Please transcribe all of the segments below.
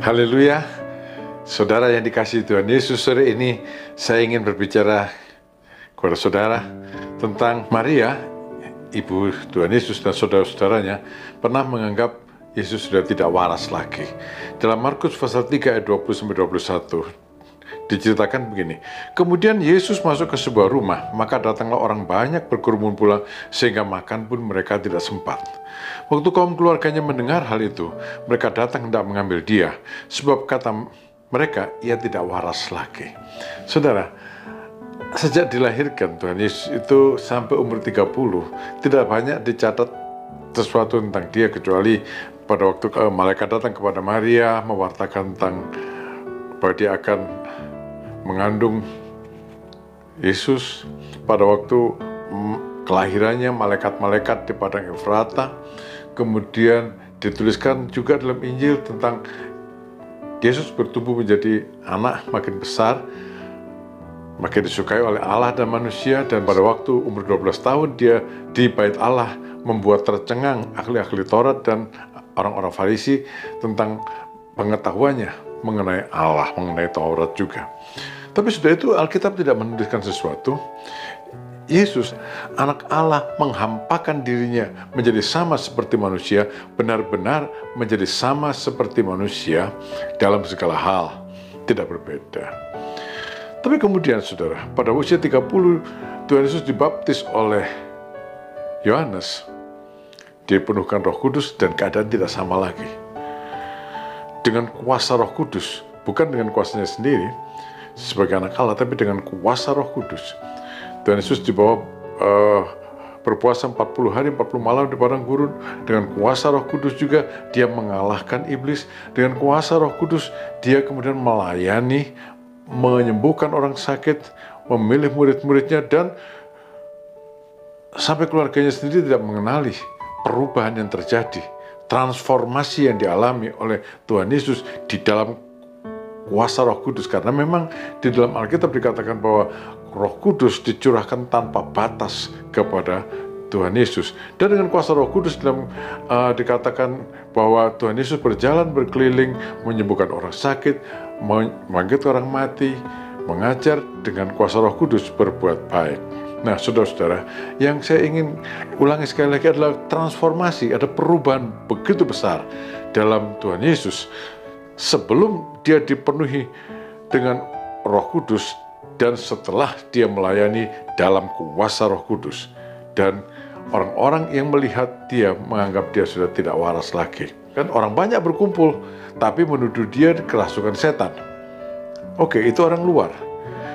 Haleluya, saudara yang dikasihi Tuhan Yesus, sore ini saya ingin berbicara kepada saudara tentang Maria, ibu Tuhan Yesus dan saudara-saudaranya pernah menganggap Yesus sudah tidak waras lagi. Dalam Markus pasal 3 ayat 20-21 diceritakan begini, kemudian Yesus masuk ke sebuah rumah, maka datanglah orang banyak berkerumun pula sehingga makan pun mereka tidak sempat. Waktu kaum keluarganya mendengar hal itu, mereka datang hendak mengambil dia, sebab kata mereka, ia tidak waras lagi. Saudara, sejak dilahirkan Tuhan Yesus itu sampai umur 30, tidak banyak dicatat sesuatu tentang dia, kecuali pada waktu malaikat datang kepada Maria mewartakan tentang bahwa dia akan mengandung Yesus. Pada waktu kelahirannya, malaikat-malaikat di padang Efrata. Kemudian dituliskan juga dalam Injil tentang Yesus bertumbuh menjadi anak makin besar, makin disukai oleh Allah dan manusia. Dan pada waktu umur 12 tahun dia di bait Allah membuat tercengang ahli-ahli Taurat dan orang-orang Farisi tentang pengetahuannya mengenai Allah, mengenai Taurat juga. Tapi sudah itu Alkitab tidak menuliskan sesuatu. Yesus, anak Allah, menghampakan dirinya menjadi sama seperti manusia, benar-benar menjadi sama seperti manusia dalam segala hal, tidak berbeda. Tapi kemudian saudara, pada usia 30, Tuhan Yesus dibaptis oleh Yohanes, dipenuhkan Roh Kudus dan keadaan tidak sama lagi. Dengan kuasa Roh Kudus, bukan dengan kuasanya sendiri sebagai anak Allah, tapi dengan kuasa Roh Kudus. Tuhan Yesus dibawa berpuasa 40 hari 40 malam di padang gurun. Dengan kuasa Roh Kudus juga dia mengalahkan iblis. Dengan kuasa Roh Kudus dia kemudian melayani, menyembuhkan orang sakit, memilih murid-muridnya, dan sampai keluarganya sendiri tidak mengenali perubahan yang terjadi, transformasi yang dialami oleh Tuhan Yesus di dalam kuasa Roh Kudus. Karena memang di dalam Alkitab dikatakan bahwa Roh Kudus dicurahkan tanpa batas kepada Tuhan Yesus. Dan dengan kuasa Roh Kudus dikatakan bahwa Tuhan Yesus berjalan berkeliling, menyembuhkan orang sakit, membangkitkan orang mati, mengajar dengan kuasa Roh Kudus berbuat baik. Nah, saudara-saudara, yang saya ingin ulangi sekali lagi adalah transformasi, ada perubahan begitu besar dalam Tuhan Yesus sebelum dia dipenuhi dengan Roh Kudus dan setelah dia melayani dalam kuasa Roh Kudus. Dan orang-orang yang melihat dia menganggap dia sudah tidak waras lagi. Kan orang banyak berkumpul, tapi menuduh dia kerasukan setan. Oke, itu orang luar.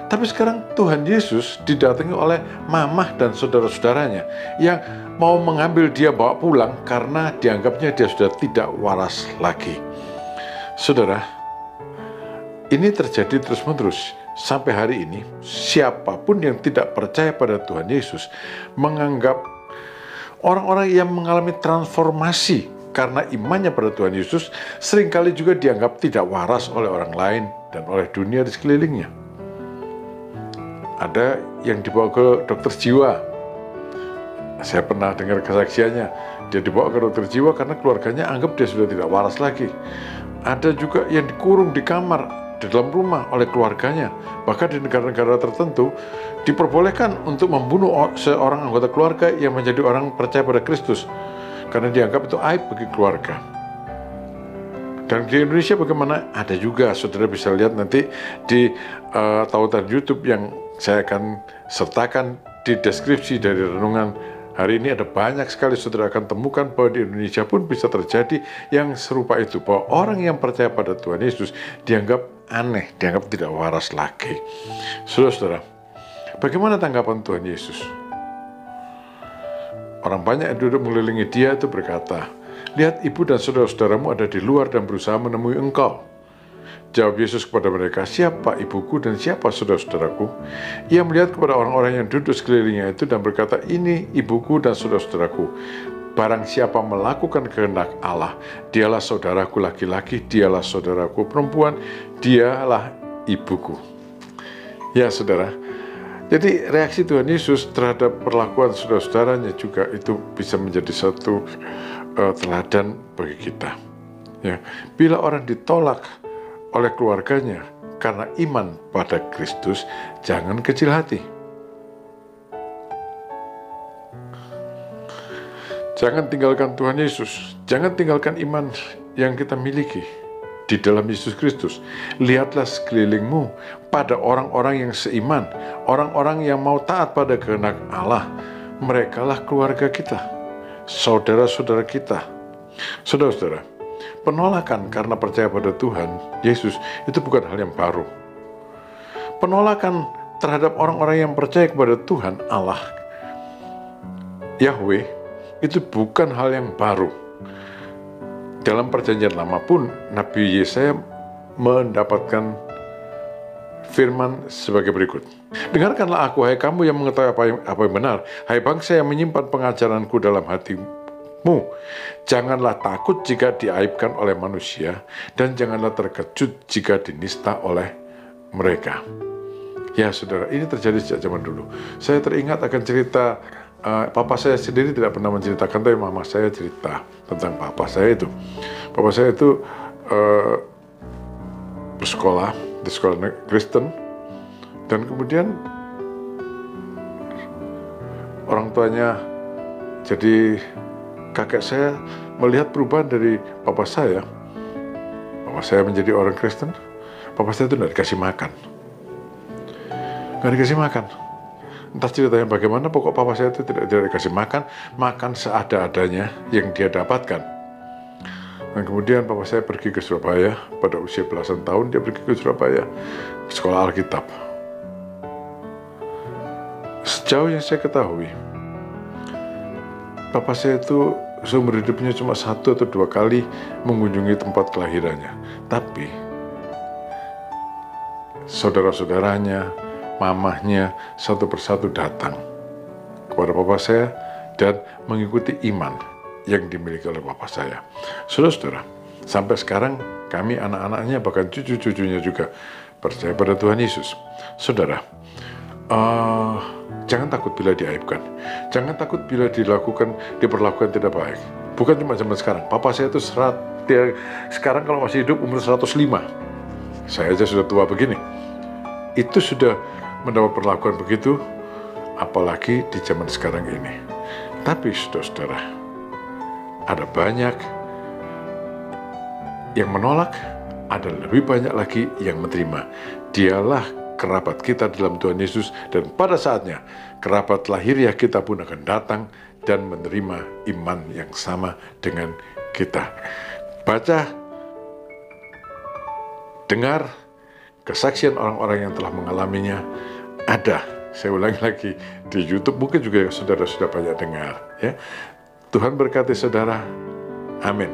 Tapi sekarang Tuhan Yesus didatangi oleh mamah dan saudara-saudaranya yang mau mengambil dia bawa pulang karena dianggapnya dia sudah tidak waras lagi. Saudara, ini terjadi terus-menerus sampai hari ini. Siapapun yang tidak percaya pada Tuhan Yesus menganggap orang-orang yang mengalami transformasi karena imannya pada Tuhan Yesus seringkali juga dianggap tidak waras oleh orang lain dan oleh dunia di sekelilingnya. Ada yang dibawa ke dokter jiwa. Saya pernah dengar kesaksiannya. Dia dibawa ke dokter jiwa karena keluarganya anggap dia sudah tidak waras lagi. Ada juga yang dikurung di kamar di dalam rumah oleh keluarganya. Bahkan di negara-negara tertentu diperbolehkan untuk membunuh seorang anggota keluarga yang menjadi orang percaya pada Kristus, karena dianggap itu aib bagi keluarga. Dan di Indonesia bagaimana? Ada juga, saudara bisa lihat nanti di tautan YouTube yang saya akan sertakan di deskripsi dari renungan hari ini. Ada banyak sekali saudara akan temukan bahwa di Indonesia pun bisa terjadi yang serupa itu, bahwa orang yang percaya pada Tuhan Yesus dianggap aneh, dianggap tidak waras lagi. Saudara-saudara, bagaimana tanggapan Tuhan Yesus? Orang banyak yang duduk mengelilingi dia itu berkata, "Lihat, ibu dan saudara-saudaramu ada di luar dan berusaha menemui engkau." Jawab Yesus kepada mereka, "Siapa ibuku dan siapa saudara-saudaraku?" Ia melihat kepada orang-orang yang duduk sekelilingnya itu dan berkata, "Ini ibuku dan saudara-saudaraku. Barang siapa melakukan kehendak Allah, dialah saudaraku laki-laki, dialah saudaraku perempuan, dialah ibuku." Ya saudara, jadi reaksi Tuhan Yesus terhadap perlakuan saudara-saudaranya juga itu bisa menjadi satu teladan bagi kita. Ya, bila orang ditolak oleh keluarganya karena iman pada Kristus, jangan kecil hati. Jangan tinggalkan Tuhan Yesus. Jangan tinggalkan iman yang kita miliki di dalam Yesus Kristus. Lihatlah sekelilingmu pada orang-orang yang seiman, orang-orang yang mau taat pada kehendak Allah. Merekalah keluarga kita, saudara-saudara kita. Saudara-saudara, penolakan karena percaya pada Tuhan Yesus itu bukan hal yang baru. Penolakan terhadap orang-orang yang percaya kepada Tuhan Allah Yahweh itu bukan hal yang baru. Dalam perjanjian lama pun Nabi Yesaya mendapatkan firman sebagai berikut. Dengarkanlah aku, hai kamu yang mengetahui apa yang benar, hai bangsa yang menyimpan pengajaranku dalam hatimu. Janganlah takut jika diaibkan oleh manusia, dan janganlah terkejut jika dinista oleh mereka. Ya saudara, ini terjadi sejak zaman dulu. Saya teringat akan cerita papa saya sendiri tidak pernah menceritakan, tapi mama saya cerita tentang papa saya itu. Papa saya itu bersekolah di sekolah Kristen, dan kemudian orang tuanya, jadi kakek saya melihat perubahan dari papa saya. Papa saya menjadi orang Kristen, papa saya itu tidak dikasih makan. Nggak dikasih makan. Entah ceritanya bagaimana, pokok papa saya itu tidak dikasih makan seada-adanya yang dia dapatkan. Dan kemudian papa saya pergi ke Surabaya, pada usia belasan tahun dia pergi ke Surabaya, sekolah Alkitab. Sejauh yang saya ketahui, papa saya itu seumur hidupnya cuma 1 atau 2 kali mengunjungi tempat kelahirannya. Tapi saudara-saudaranya, mamahnya satu persatu datang kepada papa saya dan mengikuti iman yang dimiliki oleh papa saya. Saudara-saudara, sampai sekarang kami anak-anaknya, bahkan cucu-cucunya juga percaya pada Tuhan Yesus. Saudara, jangan takut bila diaibkan. Jangan takut bila diperlakukan tidak baik. Bukan cuma zaman sekarang. Papa saya itu dia sekarang kalau masih hidup umur 105. Saya aja sudah tua begini. Itu sudah mendapat perlakuan begitu, apalagi di zaman sekarang ini. Tapi saudara-saudara, ada banyak yang menolak, ada lebih banyak lagi yang menerima. Dialah kerabat kita dalam Tuhan Yesus, dan pada saatnya kerabat lahiriah kita pun akan datang dan menerima iman yang sama dengan kita. Baca, dengar kesaksian orang-orang yang telah mengalaminya. Ada, saya ulangi lagi, di YouTube, mungkin juga saudara sudah banyak dengar. Ya, Tuhan berkati saudara. Amin.